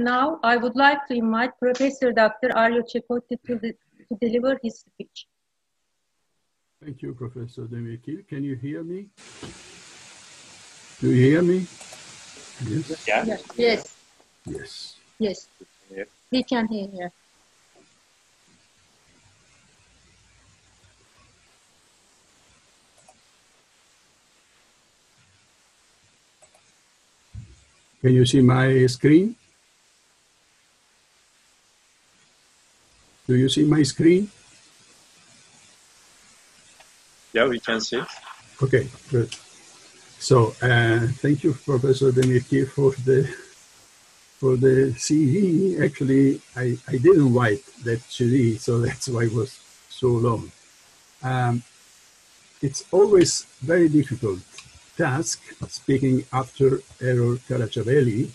now, I would like to invite Professor Dr. Ario Ceccotti to deliver his speech. Thank you, Professor Demirkil. Can you hear me? Do you hear me? Yes? Yeah. Yes. Yes. Yes. Yeah. We can hear you. Can you see my screen? Do you see my screen? Yeah, we can see. Okay, good. So thank you, Professor Demirkil, for the CV. Actually, I didn't write that CV, so that's why it was so long. It's always very difficult task speaking after Ario Ceccotti.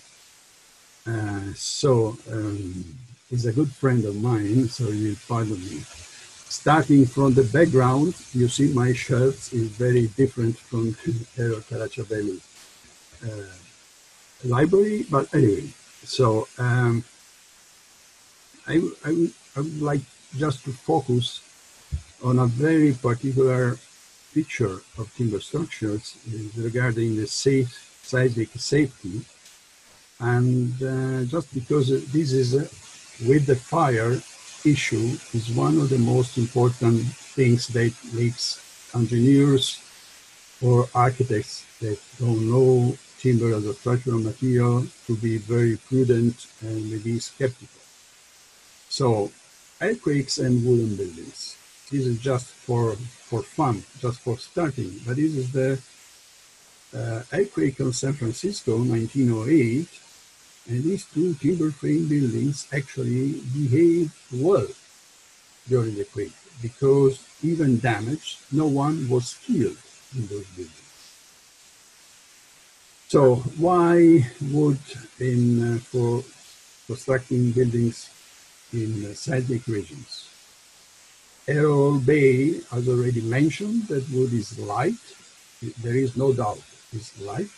He's a good friend of mine, so you'll pardon me. Starting from the background, you see my shirt is very different from Ario Ceccotti library, but anyway. So I would like just to focus on a very particular feature of timber structures regarding the seismic safety. And just because this is with the fire issue is one of the most important things that makes engineers or architects that don't know timber as a structural material to be very prudent and maybe skeptical. So earthquakes and wooden buildings. This is just for fun, just for starting. But this is the earthquake on San Francisco, 1908, and these two timber frame buildings actually behaved well during the quake because even damaged, no one was killed in those buildings. So why wood for constructing buildings in seismic regions? Errol Bay has already mentioned that wood is light. There is no doubt it's light.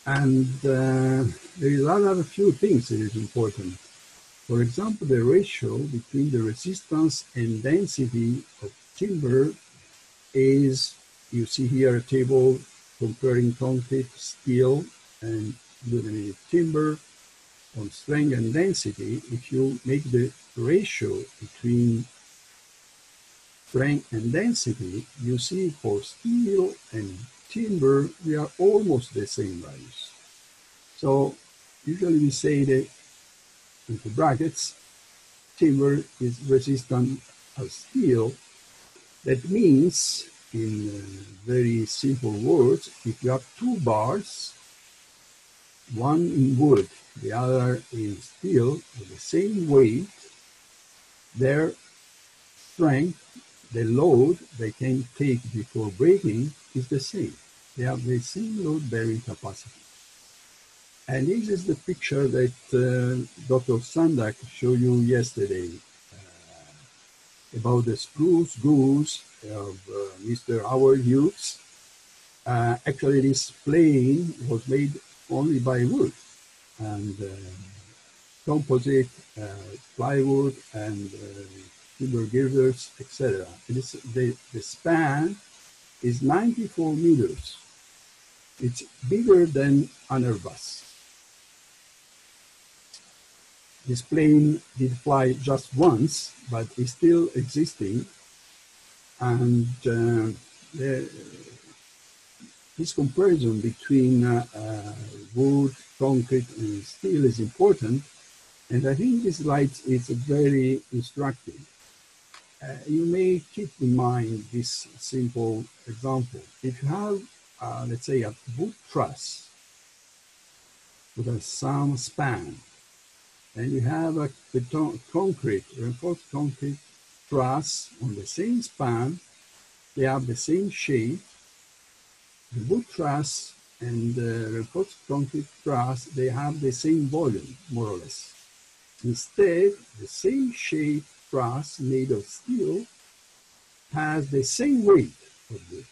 And there is another few things that is important. For example, the ratio between the resistance and density of timber is, you see here a table comparing concrete, steel, and laminated timber on strength and density. If you make the ratio between strength and density, you see for steel and timber, they are almost the same values. So usually we say that, into brackets, timber is resistant as steel. That means, in very simple words, if you have two bars, one in wood, the other in steel, with the same weight, their strength, the load they can take before breaking is the same. They have the same load-bearing capacity. And this is the picture that Dr. Sandak showed you yesterday about the spruce goose of Mr. Howard Hughes. Actually, this plane was made only by wood and composite, plywood, and timber girders, etc. The span is 94 meters. It's bigger than an Airbus. This plane did fly just once, but is still existing. And this comparison between wood, concrete, and steel is important. And I think this slide is very instructive. You may keep in mind this simple example. If you have, let's say, a wood truss with some span, and you have a reinforced concrete truss on the same span, they have the same shape. The wood truss and the reinforced concrete truss, they have the same volume, more or less. Instead, the same shape truss made of steel has the same weight of wood.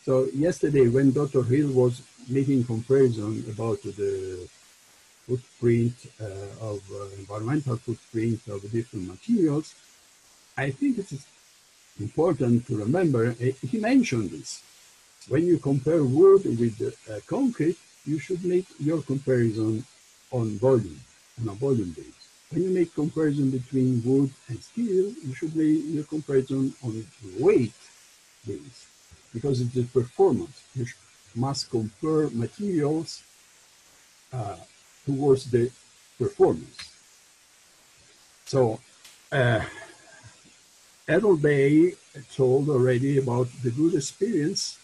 So yesterday, when Dr. Hill was making comparison about the footprint of environmental footprint of different materials, I think it is important to remember, he mentioned this. When you compare wood with concrete, you should make your comparison on volume, on a volume base. When you make comparison between wood and steel, you should make your comparison on weight base, because it's the performance. You must compare materials towards the performance. So, Errol Bay told already about the good experience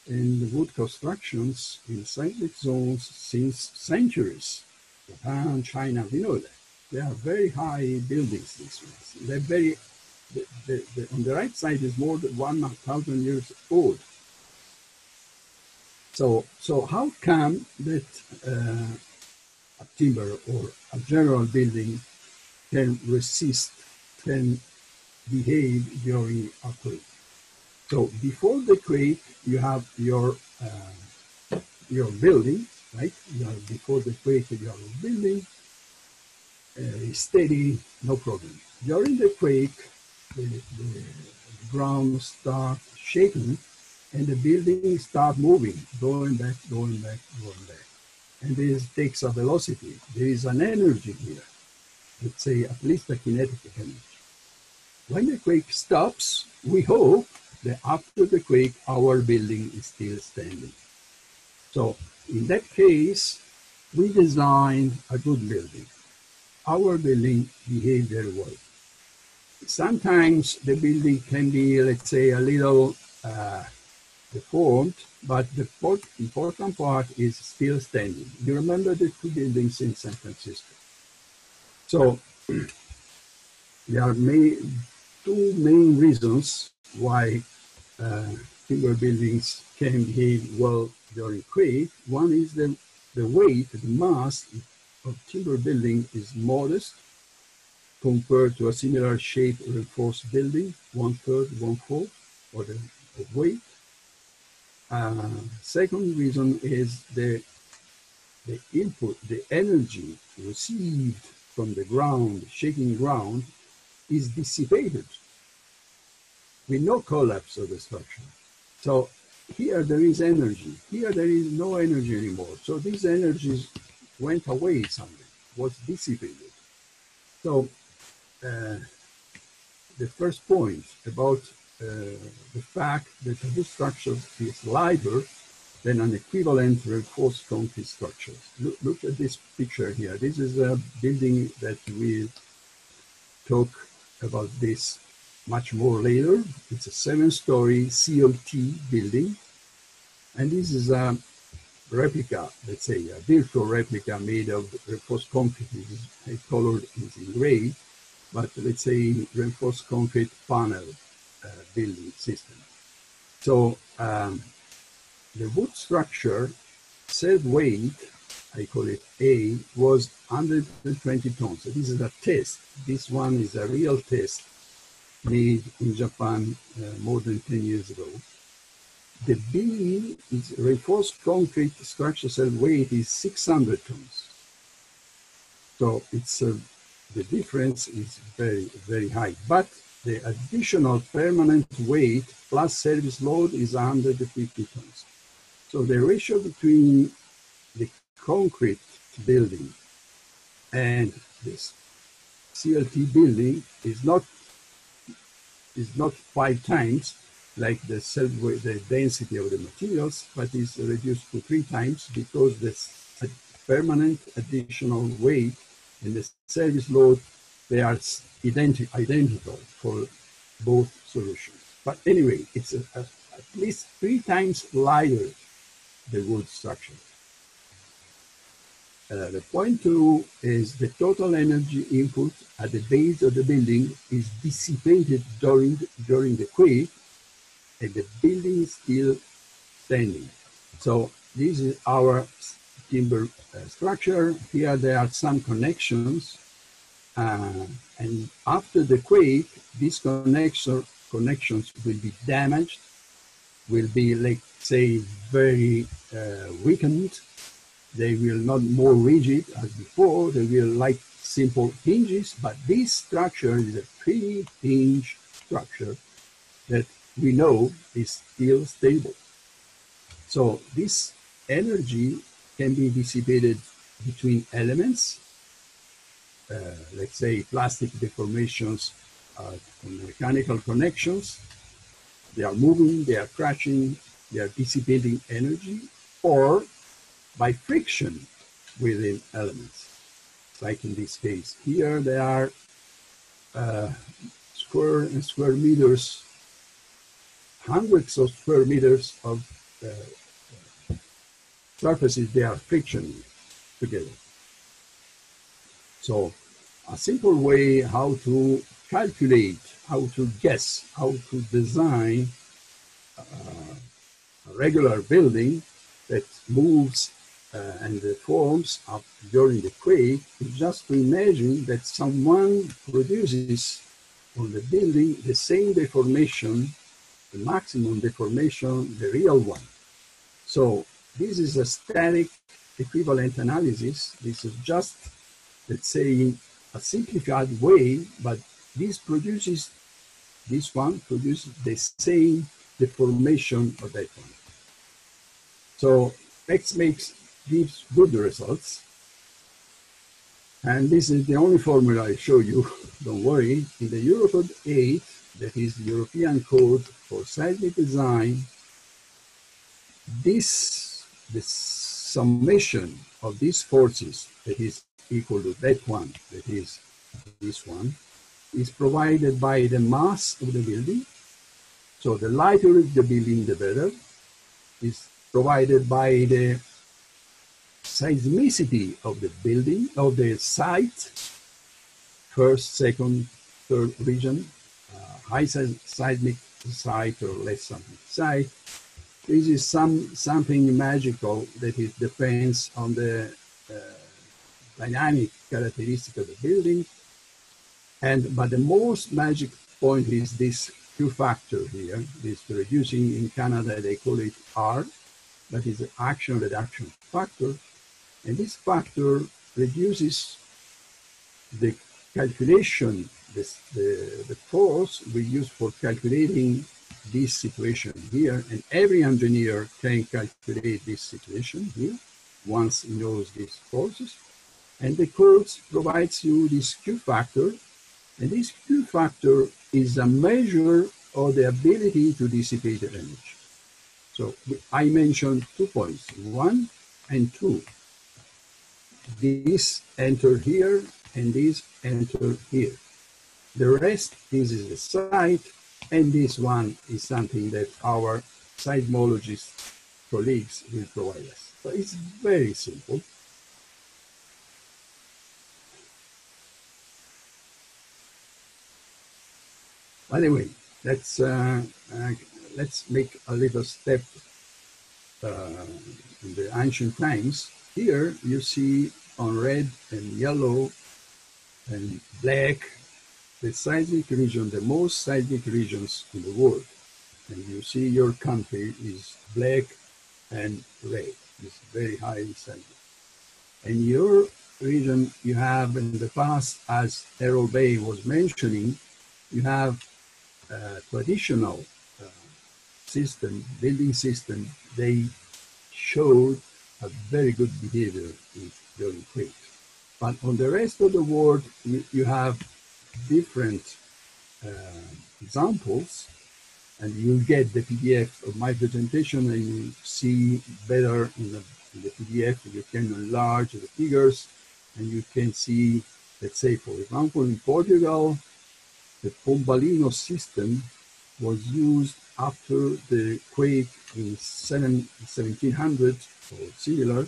in the wood constructions in seismic zones since centuries. Japan, China, we know that. They are very high buildings, these ones. They're very, on the right side is more than 1,000 years old. So how come that a timber or a general building can resist, can behave during a quake? So before the quake, you have your building, right? Before the quake, you have a building, steady, no problem. During the quake, the ground starts shaking, and the building starts moving, going back, going back, going back. And this takes a velocity. There is an energy here. Let's say at least a kinetic energy. When the quake stops, we hope that after the quake, our building is still standing. So in that case, we designed a good building. Our building behaved very well. Sometimes the building can be, let's say, a little deformed, but the important part is still standing. You remember the two buildings in San Francisco. So there are two main reasons why timber buildings can behave well during quake. One is the weight, the mass of timber building is modest compared to a similar shape reinforced building, 1/3, 1/4 of the weight. Second reason is the input, the energy received from the ground, shaking ground, is dissipated with no collapse of the structure. So here there is energy. Here there is no energy anymore. So these energies went away somewhere, was dissipated. So the first point about the fact that a wood structure is lighter than an equivalent reinforced concrete structure. Look at this picture here. This is a building that we talk about this much more later. It's a 7-story CLT building. And this is a replica, let's say, a virtual replica made of reinforced concrete. The color is in gray, but let's say reinforced concrete panel building system. So the wood structure said weight, I call it A, was 120 tons. So this is a test. This one is a real test made in Japan more than 10 years ago. The B is reinforced concrete structure said weight is 600 tons. So it's the difference is very, very high. But the additional permanent weight plus service load is 150 tons. So the ratio between the concrete building and this CLT building is not 5 times like the density of the materials, but is reduced to 3 times because this permanent additional weight and the service load, they are identical for both solutions. But anyway, it's at least 3 times lighter, the wood structure. The point 2 is the total energy input at the base of the building is dissipated during the quake, and the building is still standing. So this is our timber structure. Here there are some connections, and after the quake, these connections will be damaged, will be, like, say, very weakened, They will not more rigid as before. They will like simple hinges, but this structure is a pre-hinge structure that we know is still stable. So this energy can be dissipated between elements, let's say plastic deformations, mechanical connections. They are moving, they are crashing, they are dissipating energy, or by friction within elements. Like in this case here, there are square meters, hundreds of square meters of surfaces, they are frictioning together. So a simple way how to calculate, how to guess, how to design a regular building that moves and forms up during the quake is just to imagine that someone produces on the building the same deformation, the maximum deformation, the real one. So this is a static equivalent analysis. This is just, let's say, a simplified way, but this one produces the same deformation of that one. So X gives good results. And this is the only formula I show you. Don't worry. In the Eurocode 8, that is the European Code for Seismic Design, the summation of these forces, that is equal to that one, that is this one, is provided by the mass of the building. So the lighter the building, the better. Is provided by the seismicity of the building, of the site, first, second, third region, high seismic site or less seismic site. This is something magical that it depends on the dynamic characteristic of the building. But the most magic point is this Q factor here, this reducing, in Canada they call it R, that is the action reduction factor. And this factor reduces the calculation, the force we use for calculating this situation here. And every engineer can calculate this situation here once he knows these forces. And the curves provides you this Q factor. And this Q factor is a measure of the ability to dissipate the energy. So I mentioned 2 points, 1 and 2. This enter here and this enter here. The rest, this is the site, and this one is something that our seismologist colleagues will provide us. So it's very simple. Anyway, let's make a little step in the ancient times. Here you see on red and yellow and black the seismic region, the most seismic regions in the world. And you see your country is black and red. It's very high seismic. And your region, you have in the past, as Errol Bay was mentioning, you have traditional system, building system, they showed a very good behavior during quake. But on the rest of the world, you have different examples, and you get the PDF of my presentation, and you see better in the PDF. You can enlarge the figures, and you can see, let's say, for example, in Portugal, the Pombalino system was used after the quake in 1700 or similar.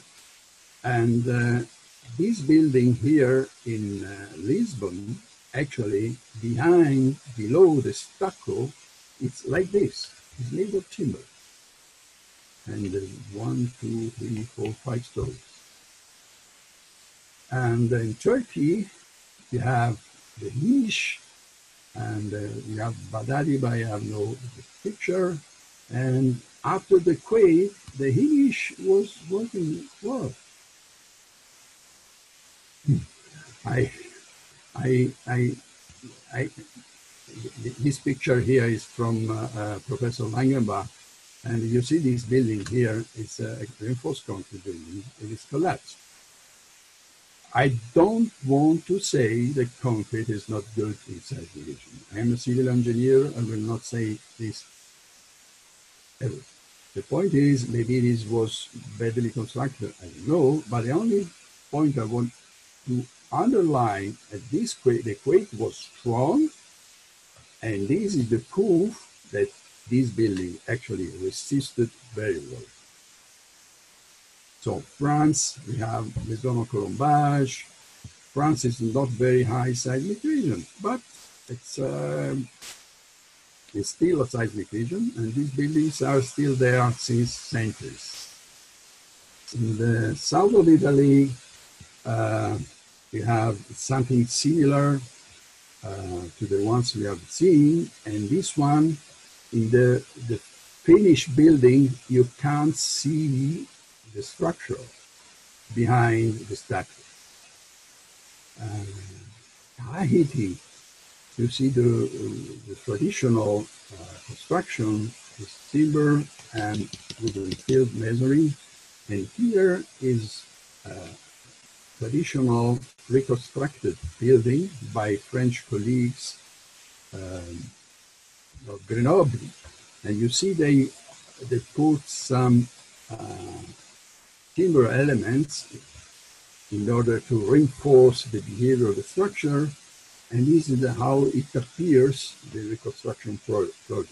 And this building here in Lisbon, actually below the stucco, it's like this. It's made of timber. And 1, 2, 3, 4, 5 stories. And in Turkey, you have the niche. And we have Badadi, but I have no picture. And after the quake, the Hinish was working well. I, I, I, I, this picture here is from Professor Langenbach, and you see this building here. It's a reinforced concrete building. It is collapsed. I don't want to say that concrete is not good in site division. I am a civil engineer. I will not say this ever. The point is, maybe this was badly constructed. I don't know. But the only point I want to underline that the quake was strong, and this is the proof that this building actually resisted very well. So France, we have Maison Colombage. France is not very high seismic region, but it's still a seismic region, and these buildings are still there since centuries. In the south of Italy, we have something similar to the ones we have seen, and this one, in the finished building, you can't see the structure behind the statue. Haiti, you see the traditional construction is timber and wooden field masonry, and here is traditional reconstructed building by French colleagues of Grenoble, and you see they put some timber elements in order to reinforce the behavior of the structure, and this is how it appears, the reconstruction project.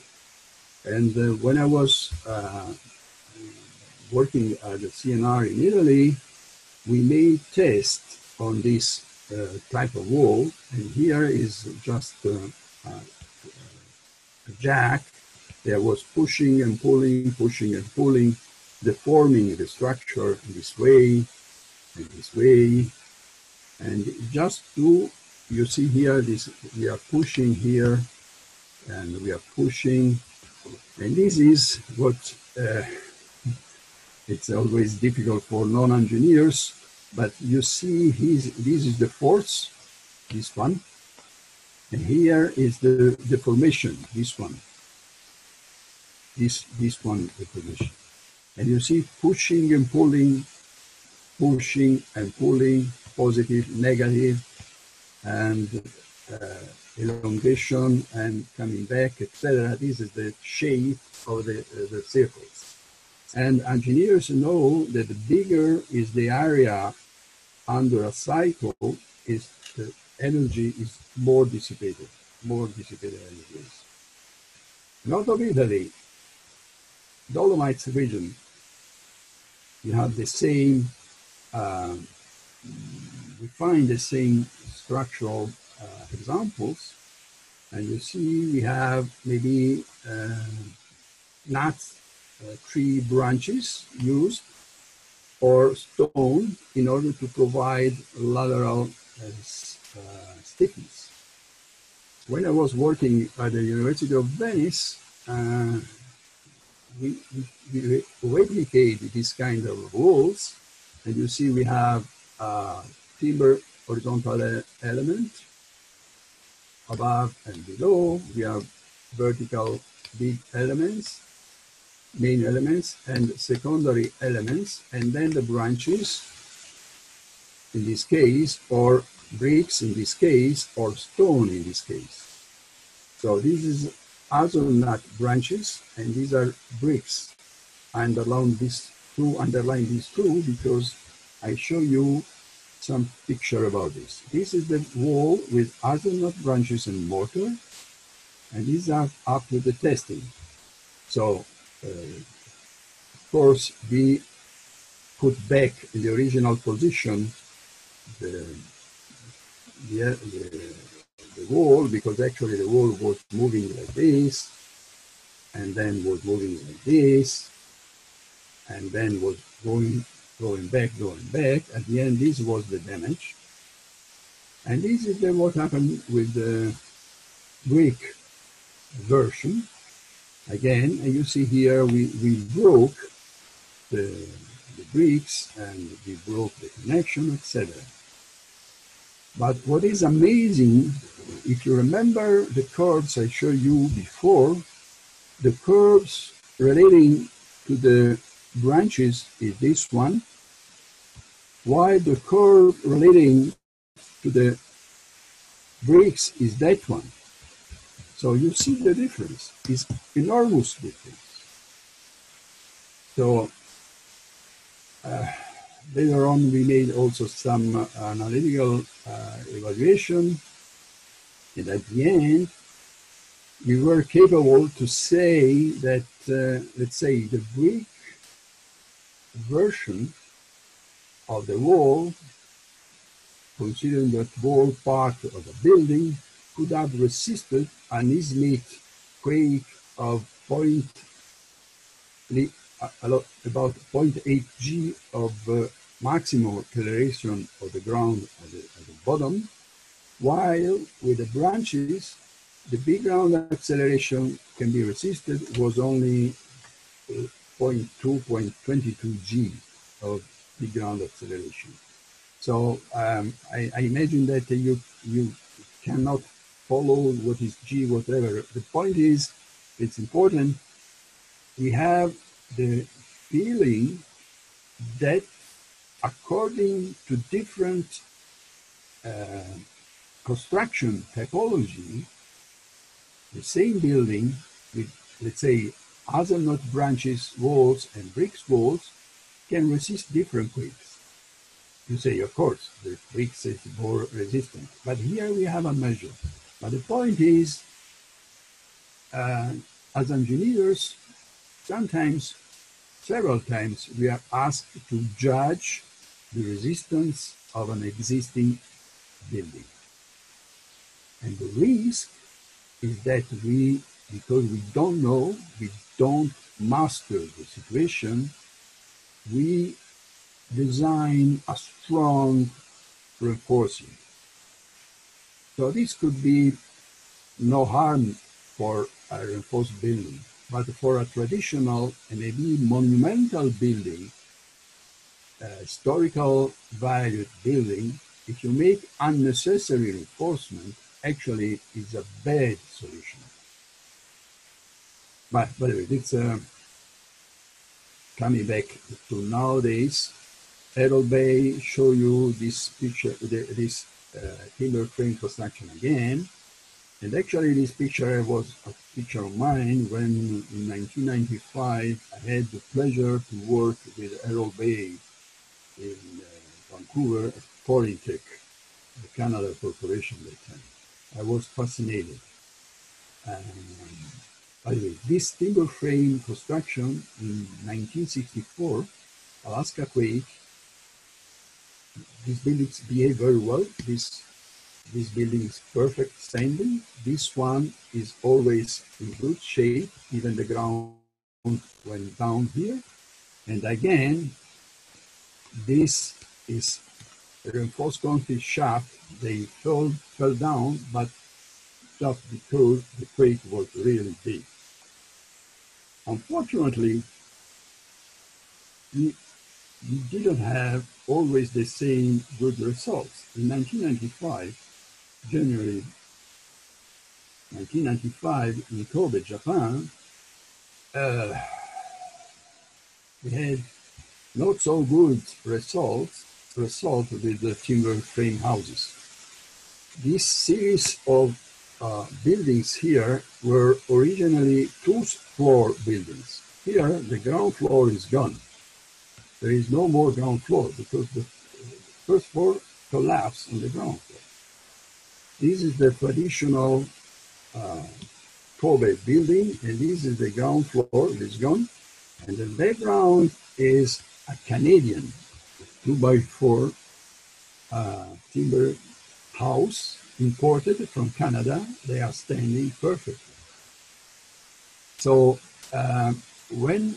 And when I was working at the CNR in Italy, we made tests on this type of wall, and here is just a jack that was pushing and pulling, deforming the structure this way and this way. And just to, you see here, this we are pushing here, and we are pushing, and this is what it's always difficult for non-engineers, but you see this is the force, this one, and here is the deformation, this one, this one deformation. And you see pushing and pulling, positive, negative, and elongation and coming back, etc. This is the shape of the circles. And engineers know that the bigger is the area under a cycle, is the energy is more dissipated energy. North of Italy, Dolomites region, you have the same, we find the same structural examples, and you see we have maybe not tree branches used or stone in order to provide lateral stiffness. When I was working at the University of Venice, we replicate this kind of walls, and you see we have timber horizontal element above and below. We have vertical big elements, main elements, and secondary elements, and then the branches in this case, or bricks in this case, or stone in this case. So this is hazelnut branches, and these are bricks. I underline these two because I show you some picture about this. This is the wall with hazelnut branches and mortar, and these are after the testing. So, of course, we put back in the original position the wall, because actually the wall was moving like this, and then was moving like this, and then was going back. At the end, this was the damage. And this is then what happened with the brick version. Again, and you see here we broke the bricks, and we broke the connection, etc. But what is amazing, if you remember the curves I showed you before, the curves relating to the branches is this one, while the curve relating to the bricks is that one. So you see the difference, it's enormous difference. So later on we made also some analytical evaluation, and at the end we were capable to say that, let's say, the brick version of the wall, considering that wall part of the building, could have resisted an seismic quake of about 0.8 G of maximum acceleration of the ground at the bottom, while with the branches, the big ground acceleration can be resisted was only 0.2, 0.22 G of big ground acceleration. So I imagine that you cannot follow what is G, whatever. The point is, it's important. We have the feeling that according to different construction typology, the same building with, let's say, hazelnut branches walls and bricks walls can resist different quakes. You say, of course, the bricks is more resistant, but here we have a measure. But the point is, as engineers, sometimes, several times, we are asked to judge the resistance of an existing building. And the risk is that because we don't know, we don't master the situation, we design a strong reinforcing. So this could be no harm for a reinforced building, but for a traditional and maybe monumental building, historical valued building, if you make unnecessary reinforcement, actually is a bad solution. But by the way, it's coming back to nowadays. Errol Bay show you this picture, this timber frame construction again. And actually this picture was a picture of mine when in 1995 I had the pleasure to work with Errol Bay in Vancouver at ORENKO2020, the Canada corporation at that time. I was fascinated. By the way, this timber frame construction in 1964, Alaska quake, these buildings behave very well. This building is perfect standing. This one is always in good shape, even the ground went down here. And again, this is a reinforced concrete shaft. They fell down, but just because the quake was really big. Unfortunately, we didn't have always the same good results. In 1995, January 1995, in Kobe, Japan, we had not so good result with the timber frame houses. This series of buildings here were originally two-floor buildings. Here, the ground floor is gone. There is no more ground floor because the first floor collapsed on the ground floor. This is the traditional Kobe building, and this is the ground floor, it is gone. And the background is a Canadian 2x4 timber house imported from Canada. They are standing perfectly. So when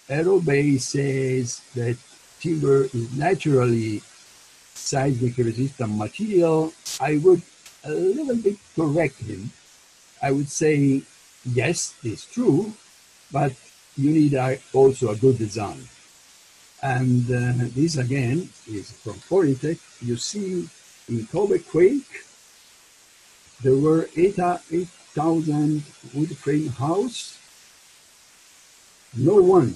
Ario Bay says that timber is naturally seismic resistant material, I would a little bit correct him. I would say, yes, it's true, but you need also a good design. And this again is from ORENKO2020. You see in Kobe quake, there were 8,000 wood frame house. No one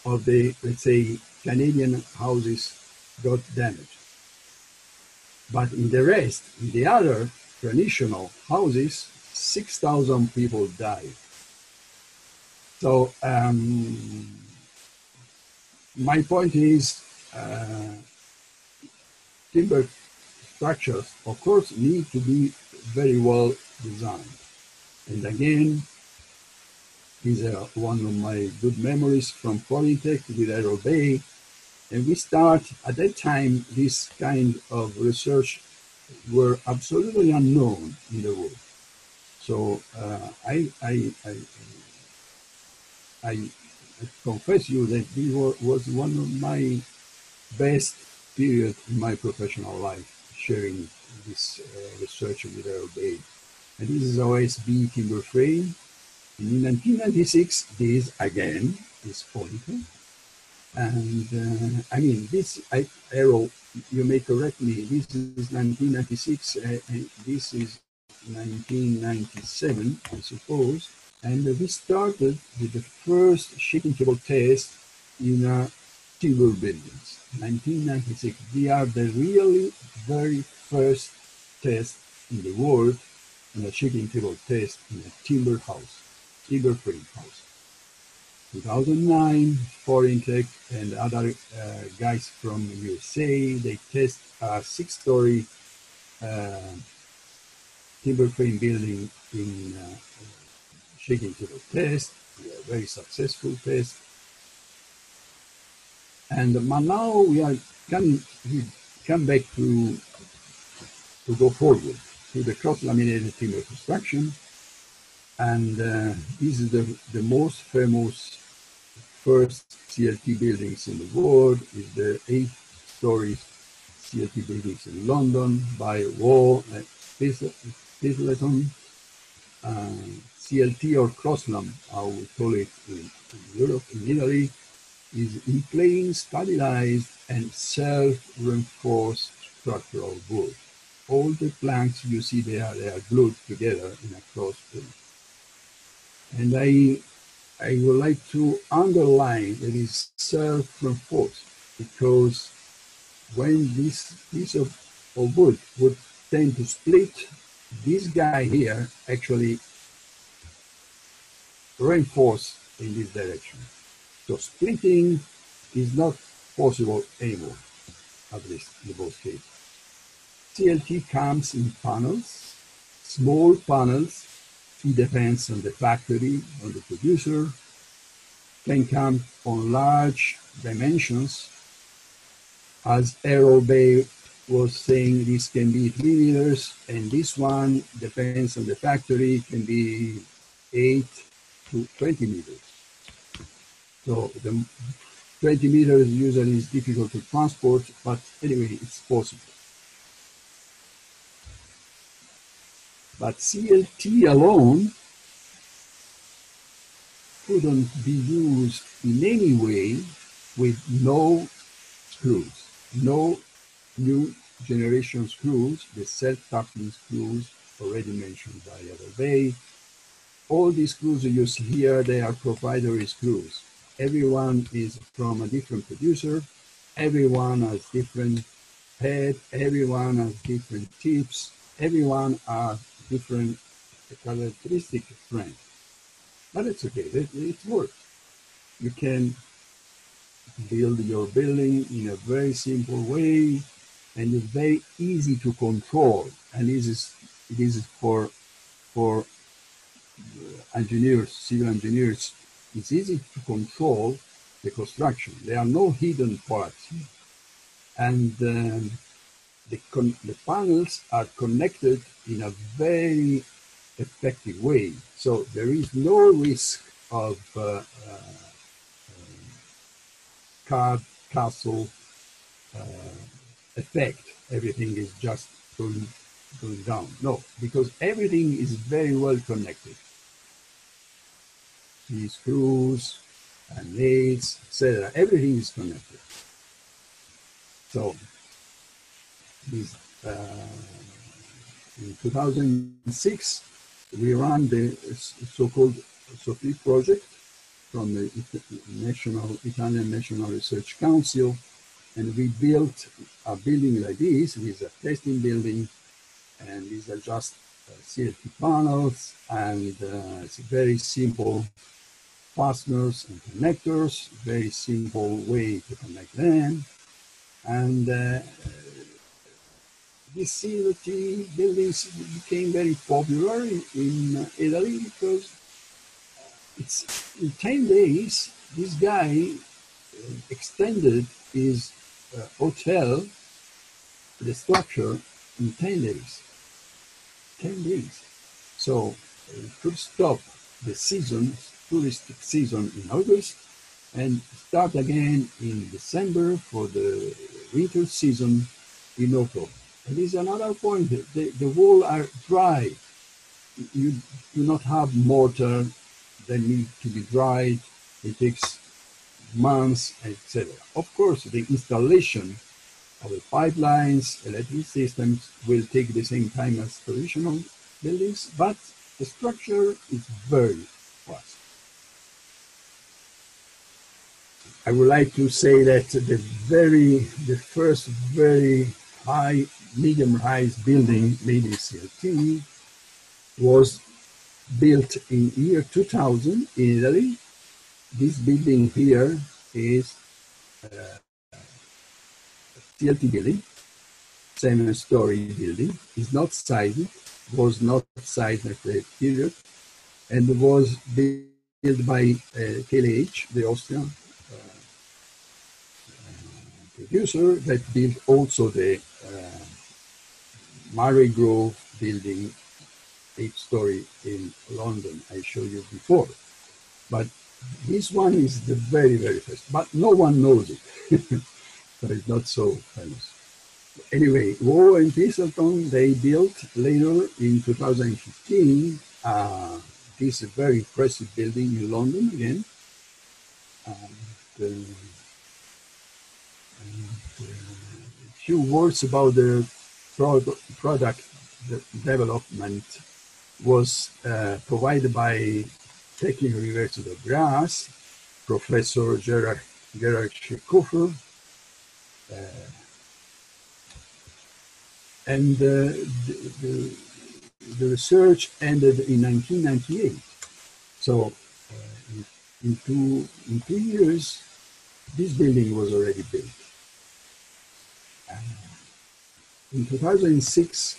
of the, let's say, Canadian houses got damaged. But in the rest, in the other traditional houses, 6,000 people died. So my point is, timber structures, of course, need to be very well designed. And again, these are one of my good memories from Polytech with Aero Bay. And we start, at that time, this kind of research were absolutely unknown in the world. So I confess you that this was one of my best period in my professional life, sharing this research with Aero Bay. And this is OSB timber frame. In 1996, this again is Polytech. And I mean, this, Aero, you may correct me, this is 1996, and this is 1997, I suppose. And we started with the first shaking table test in timber buildings, 1996. We are the really very first test in the world in a shaking table test in a timber house, timber frame house. 2009, Foreign and other guys from USA, they test a 6-story timber frame building in shaking table test, a very successful test. And now we come back to go forward to the cross-laminated timber construction. And this is the most famous first CLT buildings in the world, is the 8-story CLT buildings in London by Wall and Pisleton. CLT or crosslam, how we call it in Europe, in Italy, is in plain, stabilized, and self-reinforced structural wood. All the planks you see there, they are glued together in a cross plane. And I would like to underline that it's self-reinforced, because when this piece of wood would tend to split, this guy here actually reinforced in this direction. So splitting is not possible anymore, at least in both cases. CLT comes in panels, small panels. It depends on the factory, on the producer. Can come on large dimensions. As Aero Bay was saying, this can be 3 meters, and this one depends on the factory, can be 8 to 20 meters. So the 20 meters usually is difficult to transport, but anyway, it's possible. But CLT alone couldn't be used in any way with no screws, no new generation screws, the self-tapping screws already mentioned by Ario Bay. All these screws you see here, they are proprietary screws. Everyone is from a different producer. Everyone has different head. Everyone has different tips. Everyone has different characteristic strength. But it's okay, it works. You can build your building in a very simple way, and it's very easy to control. And it is for engineers, civil engineers. It's easy to control the construction. There are no hidden parts here. And the panels are connected in a very effective way. So there is no risk of card castle effect. Everything is just going down. No, because everything is very well connected. The screws and nails, etc. Everything is connected. So This, in 2006, we ran the so-called SOFI project from the Italian National Research Council, and we built a building like this with a testing building, and these are just CLT panels, and it's very simple fasteners and connectors, very simple way to connect them, and these CLT buildings became very popular in Italy because it's in 10 days, this guy extended his hotel, the structure, in 10 days. 10 days. So he could stop the season, touristic season in August, and start again in December for the winter season in autumn. And this is another point, the walls are dry. You do not have mortar that need to be dried. It takes months, etc. Of course, the installation of the pipelines, electric systems will take the same time as traditional buildings, but the structure is very fast. I would like to say that the first very high, medium-rise building made in CLT was built in year 2000 in Italy. This building here is CLT building, 7-story building. It's not sized, was not sized at the period, and was built by KLH, the Austrian producer, that built also the Murray Grove building, 8-story in London, I showed you before. But this one is the very, very first, but no one knows it. So it's not so famous. Anyway, Woe and Thistleton, they built later in 2015 this very impressive building in London again. A few words about the product development was provided by Technical University of Graz, Professor Gerard Schickofer, and the research ended in 1998. So in two years, this building was already built. In 2006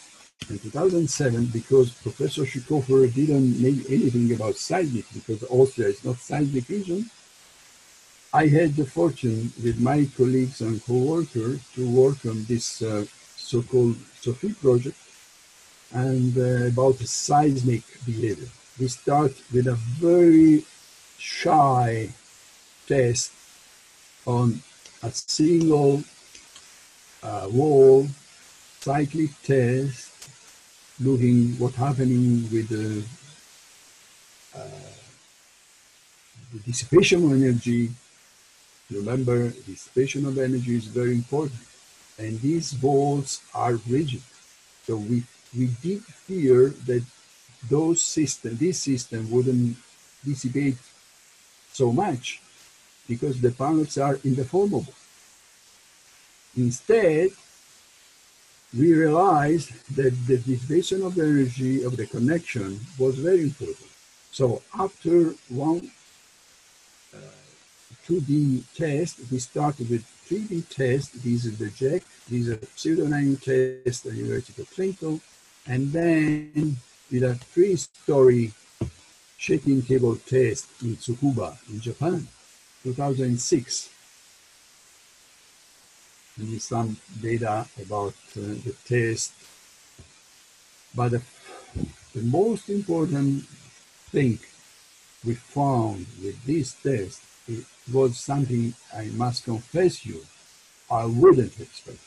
and 2007, because Professor Schickofer didn't know anything about seismic, because Austria is not seismic region, I had the fortune with my colleagues and co-workers to work on this so-called SOFI project and about the seismic behavior. We start with a very shy test on a single wall, cyclic test, looking what's happening with the dissipation of energy. Remember, dissipation of energy is very important. And these walls are rigid. So we did fear that this system wouldn't dissipate so much because the panels are indeformable. Instead, we realized that the dissipation of energy of the connection was very important. So after one 2D test, we started with 3D test. These are the JEC, these are pseudonyming test at the University of Trento, and then with a 3-story shaking cable test in Tsukuba in Japan, 2006. And with some data about the test. But the most important thing we found with this test, it was something I must confess you, I wouldn't expect.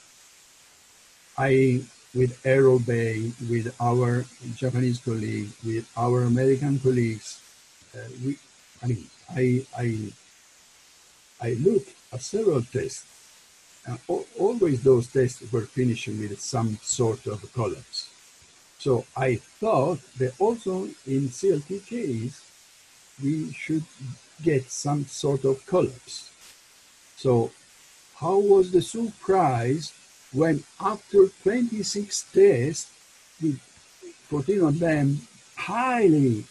With Aero Bay, with our Japanese colleague, with our American colleagues, I looked at several tests, always those tests were finishing with some sort of collapse. So I thought that also in CLT case, we should get some sort of collapse. So how was the surprise when after 26 tests, with 14 of them highly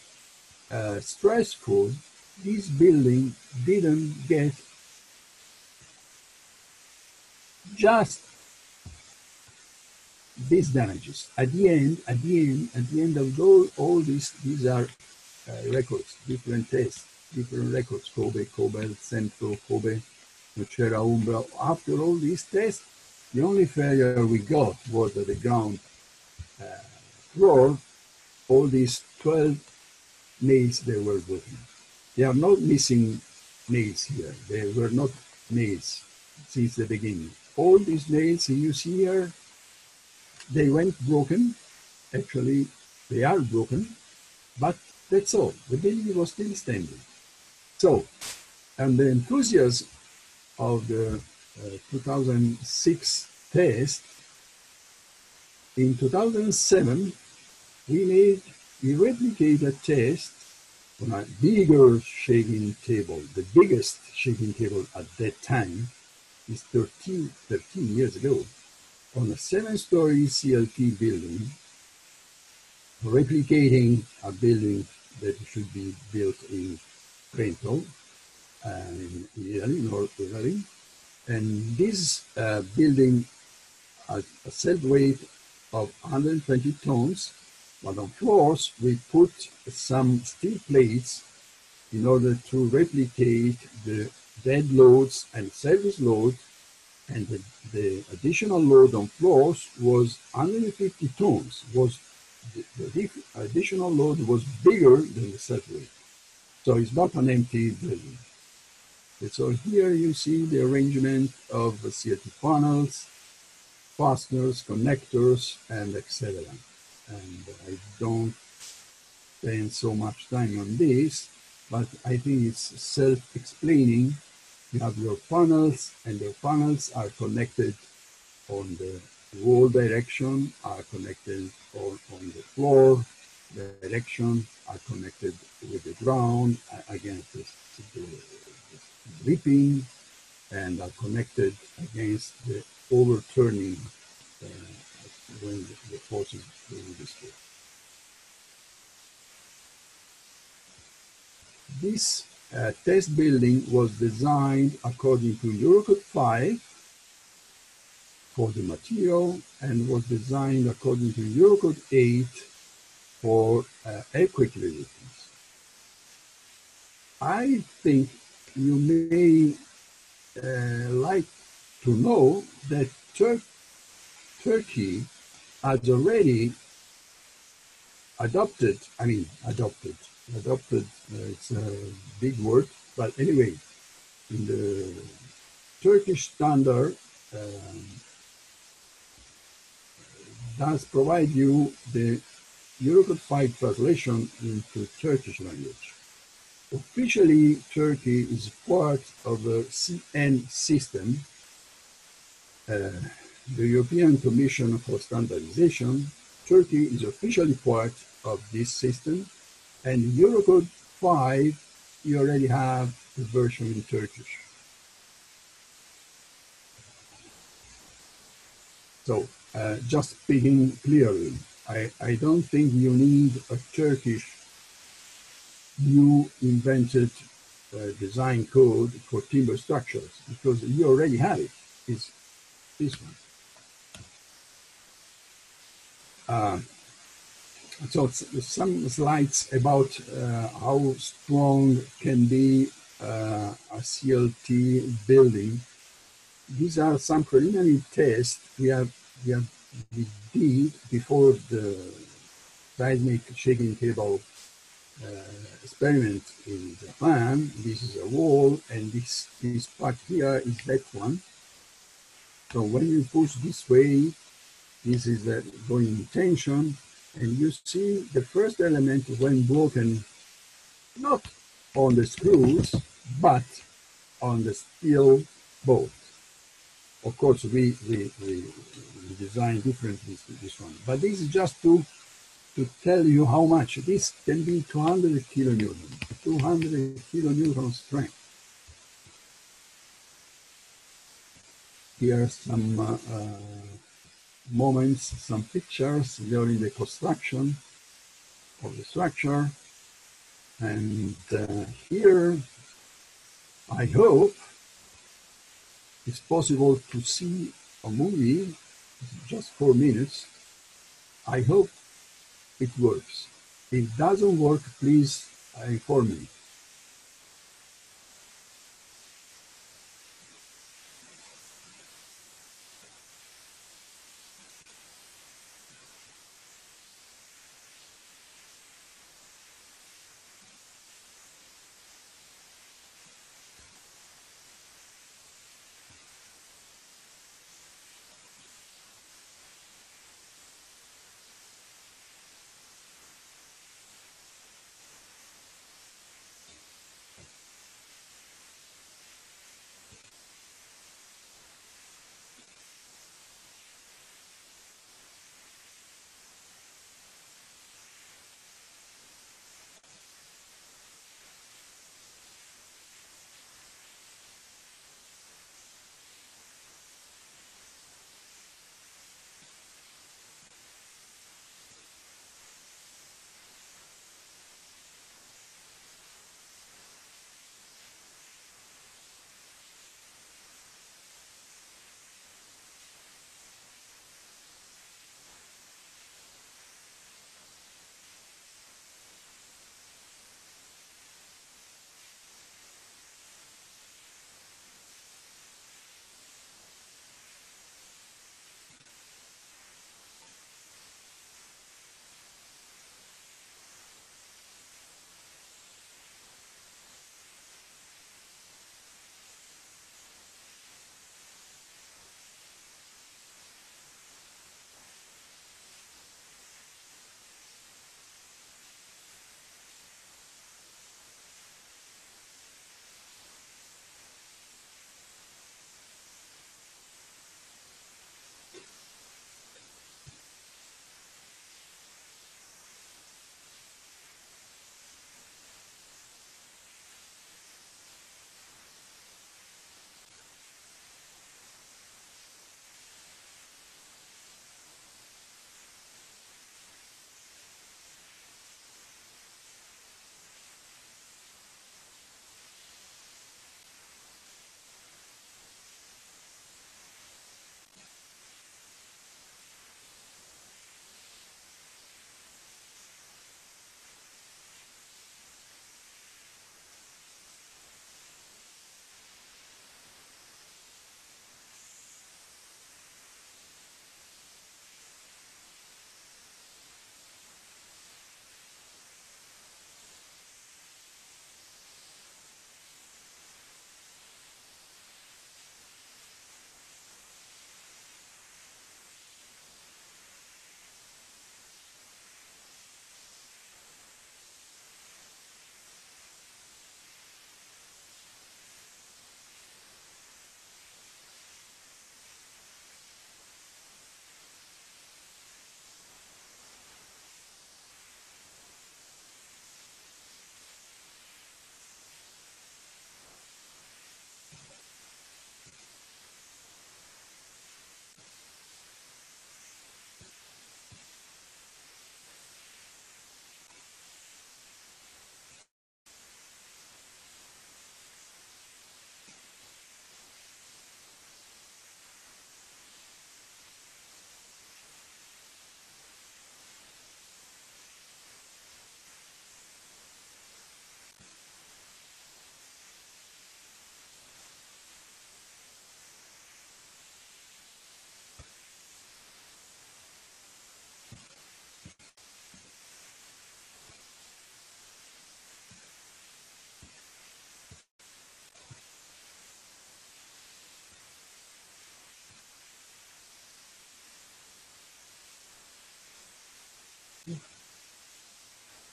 stressful, this building didn't get just these damages. At the end of all these are records, different tests, different records, Kobe, Centro, Kobe, Nocera, Umbra. After all these tests, the only failure we got was at the ground floor, all these 12 nails they were broken. They are not missing nails here. They were not nails since the beginning. All these nails you see here, they went broken. Actually, they are broken, but that's all. The building was still standing. So, and the enthusiasm of the 2006 test, in 2007, we replicated a test on a bigger shaking table. The biggest shaking table at that time is 13 years ago, on a 7-story CLT building, replicating a building that should be built in Trento, in Italy, North Italy. And this building has a set weight of 120 tons, but on floors we put some steel plates in order to replicate the dead loads and service load, and the additional load on floors was 150 tons. The additional load was bigger than the set weight. So it's not an empty building. And so here you see the arrangement of the CLT panels, fasteners, connectors, and etc. And I don't spend so much time on this, but I think it's self-explaining. You have your panels, and your panels are connected on the wall direction, are connected on the floor direction, are connected with the ground against the dripping, and are connected against the overturning when the force is being disturbed. This test building was designed according to Eurocode 5 for the material, and was designed according to Eurocode 8 for earthquake resistance. I think you may like to know that Turkey has already adopted, it's a big word, but anyway, in the Turkish standard does provide you the Eurocode 5 translation into Turkish language. Officially, Turkey is part of the CN system, the European Commission for Standardization. Turkey is officially part of this system, and Eurocode 5, you already have the version in Turkish. So, just speaking clearly, I don't think you need a Turkish new invented design code for timber structures, because you already have it. It's this one. So some slides about how strong can be a CLT building. These are some preliminary tests we did before the seismic shaking table experiment in Japan. This is a wall, and this part here is that one. So when you push this way, this is going in tension, and you see the first element when broken, not on the screws, but on the steel bolt. Of course, we design differently this one, but this is just to tell you how much. This can be 200 kilonewton, 200 kilonewton strength. Here are some moments, some pictures during the construction of the structure. And here, I hope it's possible to see a movie, just 4 minutes. I hope it works. If it doesn't work, please inform me.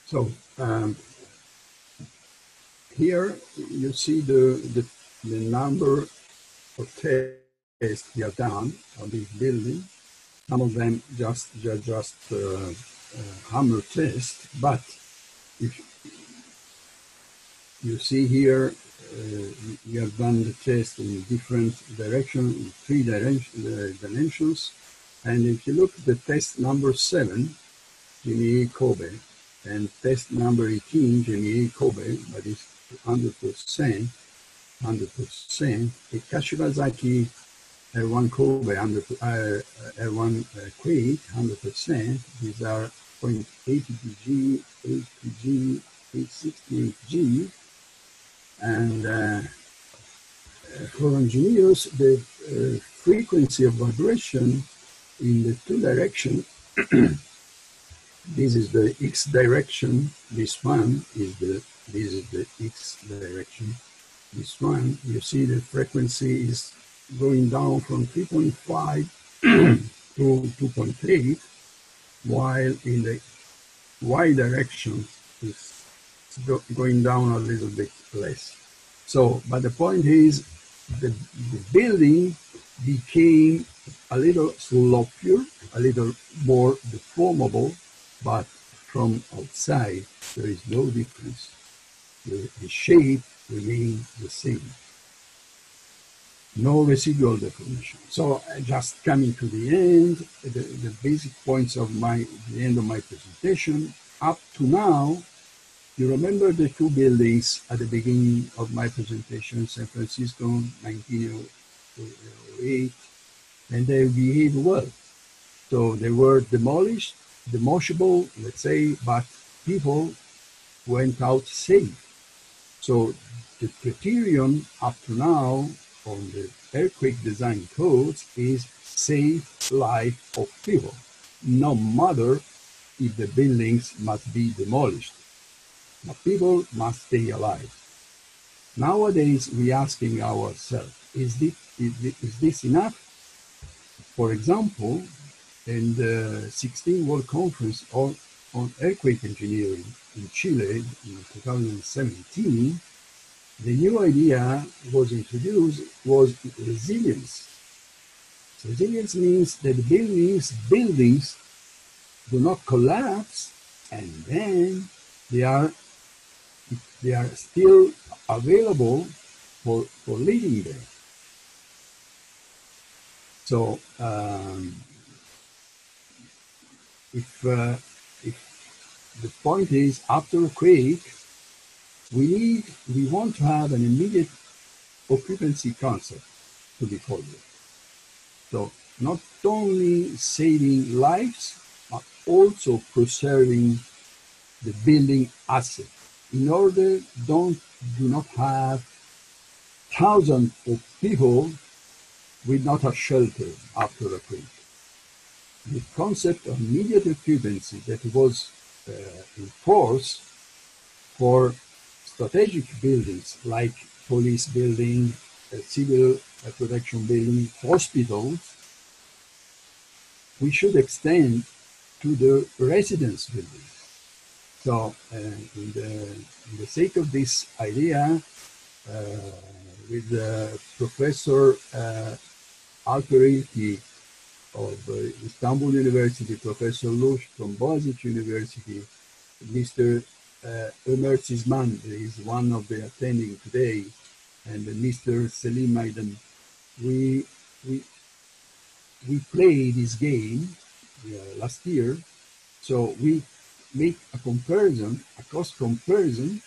So here you see the number of tests we have done on this building. Some of them just hammer test, but if you see here, we have done the test in different directions, in three dimensions. And if you look at the test number 7, Jimmy Kobe, and test number 18, Jimmy Kobe, but it's 100%, the Kashiwazaki R1 Kobe, R1 Quake, 100%. These are 0.80G, 8G, 868G. And for engineers, the frequency of vibration in the two directions, this is the X direction, this one is this is the X direction. This one, you see the frequency is going down from 3.5 to 2.8, while in the Y direction is going down a little bit less. So, but the point is, the building became a little sloppier, a little more deformable, but from outside there is no difference. The shape remains the same. No residual deformation. So just coming to the end, the basic points of the end of my presentation. Up to now, you remember the two buildings at the beginning of my presentation, San Francisco, 1908, and they behaved well. So they were demolished, demoshable, let's say, but people went out safe. So the criterion up to now on the earthquake design codes is safe life of people, no matter if the buildings must be demolished. But people must stay alive. Nowadays, we're asking ourselves, is this enough? For example, in the 16th World Conference on Earthquake Engineering in Chile in 2017, the new idea was introduced was resilience. Resilience means that buildings do not collapse, and then they are still available for living there. So if the point is, after a quake, we want to have an immediate occupancy concept to be followed. So not only saving lives, but also preserving the building asset in order do not have thousands of people without a shelter after a quake. The concept of immediate occupancy that was in force for strategic buildings like police building, civil protection building, hospitals, we should extend to the residence buildings. So in the sake of this idea, with Professor Alperilti of Istanbul University, Professor Lush from Boğaziçi University, Mr. Ömer Çizman is one of the attending today, and Mr. Selim Aydın, we played this game last year, so we make a comparison, a cost comparison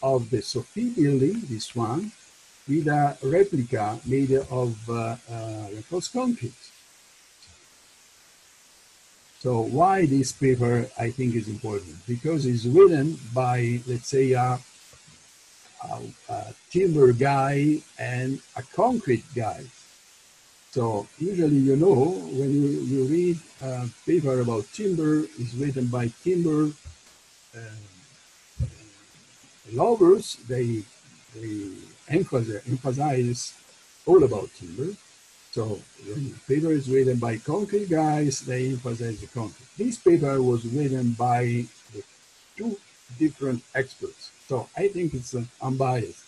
of the Sophie building, this one, with a replica made of reinforced concrete. So why this paper I think is important? Because it's written by, let's say, a timber guy and a concrete guy. So usually, you know, when you read a paper about timber, it's written by timber lovers. They emphasize all about timber. So when the paper is written by concrete guys, they emphasize the concrete. This paper was written by the two different experts. So I think it's unbiased.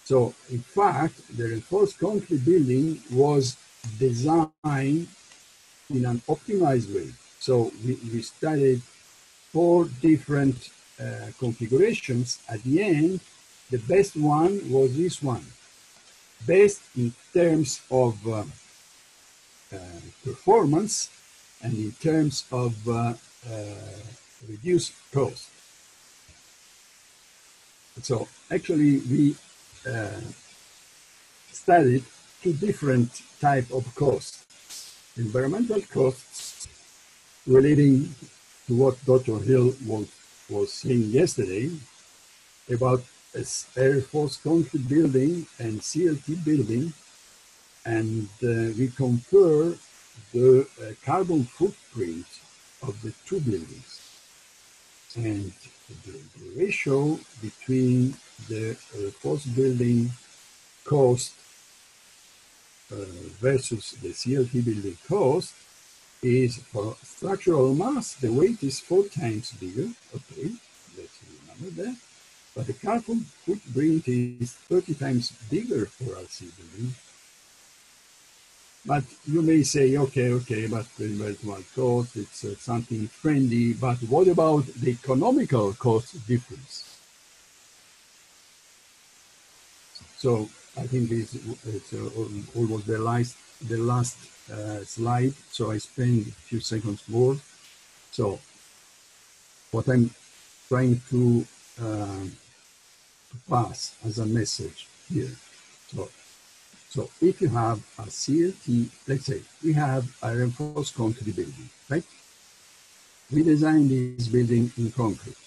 So in fact, the reinforced concrete building was designed in an optimized way. So we studied 4 different configurations. At the end, the best one was this one. Best in terms of performance and in terms of reduced cost. So actually we studied 2 different types of costs. Environmental costs relating to what Dr. Hill was saying yesterday about reinforced concrete building and CLT building, and we compare the carbon footprint of the 2 buildings and the ratio between the reinforced building cost versus the CLT building cost is for structural mass, the weight is 4 times bigger. Okay, let's remember that. But the carbon footprint is 30 times bigger for RC building. But you may say, okay, but the environmental cost, it's something friendly, but what about the economical cost difference? So I think it's almost the last slide, so I spend a few seconds more. So what I'm trying to pass as a message here. So if you have a CLT, let's say we have a reinforced concrete building, right? We designed this building in concrete.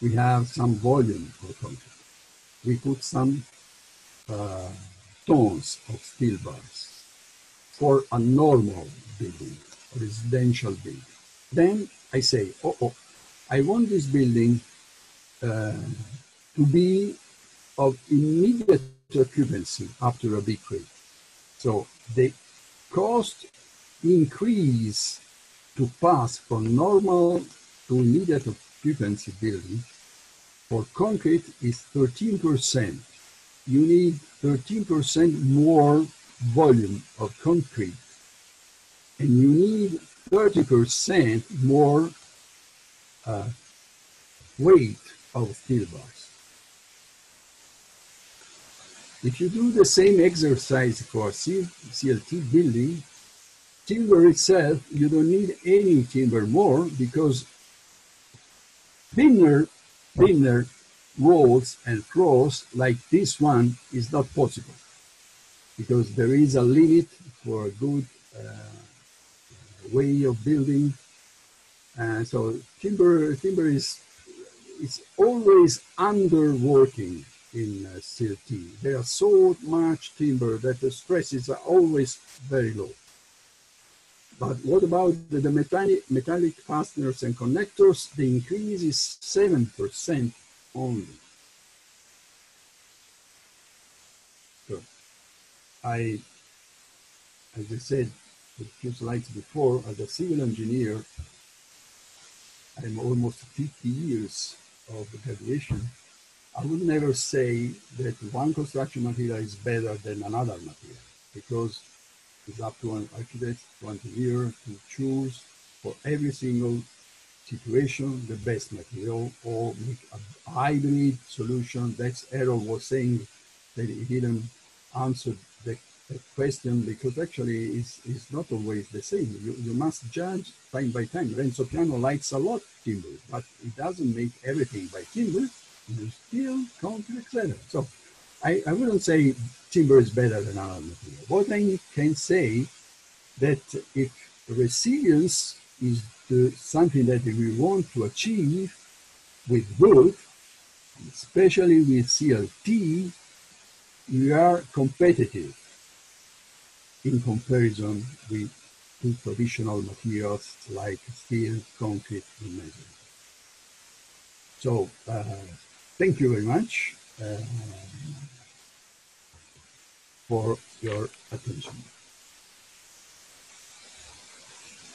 We have some volume of concrete. We put some tons of steel bars for a normal building, a residential building. Then I say, I want this building to be of immediate occupancy after a big quake. So the cost increase to pass from normal to immediate occupancy building for concrete is 13%. You need 13% more volume of concrete, and you need 30% more weight of steel bars. If you do the same exercise for CLT building, timber itself, you don't need any timber more, because thinner walls and floors like this one is not possible, because there is a limit for a good way of building. And so timber is always underworking in CLT. There are so much timber that the stresses are always very low. But what about the metallic fasteners and connectors? The increase is 7% only. So as I said a few slides before, as a civil engineer, I'm almost 50 years of graduation. I would never say that one construction material is better than another material, because it's up to an architect, to an engineer to choose for every single situation the best material, or make a hybrid solution. That's Ario was saying that he didn't answer the question, because actually it's not always the same. You must judge time by time. Renzo Piano likes a lot timber, but it doesn't make everything by timber. You steel, concrete, etc. So I wouldn't say timber is better than other material. What I can say that if resilience is something that we want to achieve with wood, especially with CLT, we are competitive in comparison with traditional materials like steel, concrete, and masonry. So thank you very much for your attention.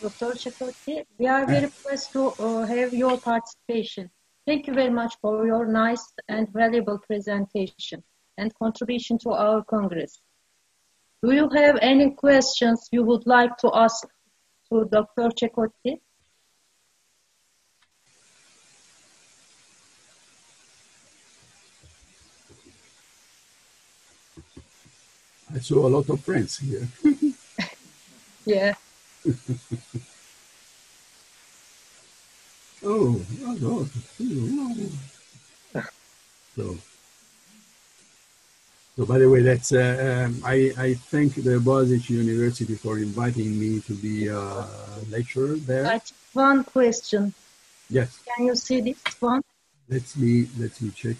Dr. Ceccotti, we are very pleased to have your participation. Thank you very much for your nice and valuable presentation and contribution to our Congress. Do you have any questions you would like to ask to Dr. Ceccotti? I saw a lot of friends here. Yeah. Oh, so by the way, that's I thank the Boğaziçi University for inviting me to be a lecturer there. One question. Yes. Can you see this one? Let me check.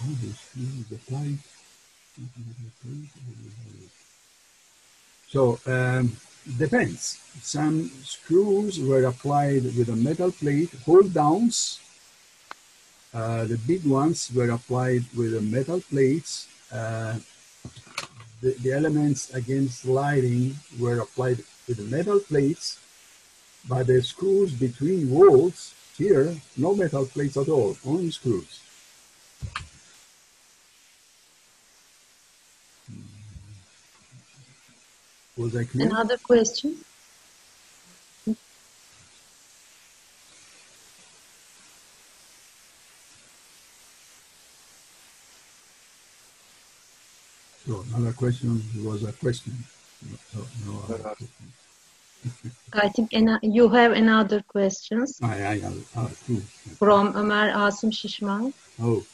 How this is applied. So depends. Some screws were applied with a metal plate. Hold downs. The big ones were applied with a metal plates. The elements against sliding were applied with the metal plates, but the screws between walls here, no metal plates at all, only screws. Was I clear? Another question? So another question was a question. No other question. I think you have another questions Two. from Ömer Asım Şişman. Oh.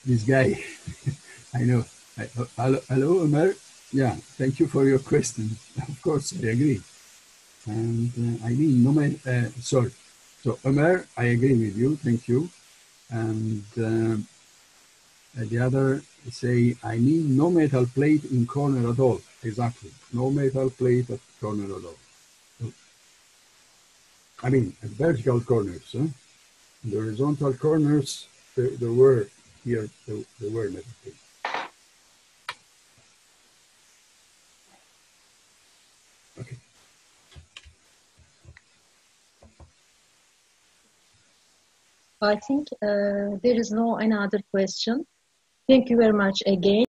This guy, I know. Hello, Ömer. Yeah, thank you for your question. Of course, I agree. And I mean, no man, sorry. So, Ömer, I agree with you. Thank you. And the other say, I need no metal plate in corner at all. Exactly. No metal plate at corner at all. So, I mean, at vertical corners. The horizontal corners, there were here, there were metal plates. Okay. I think there is no another question. Thank you very much again.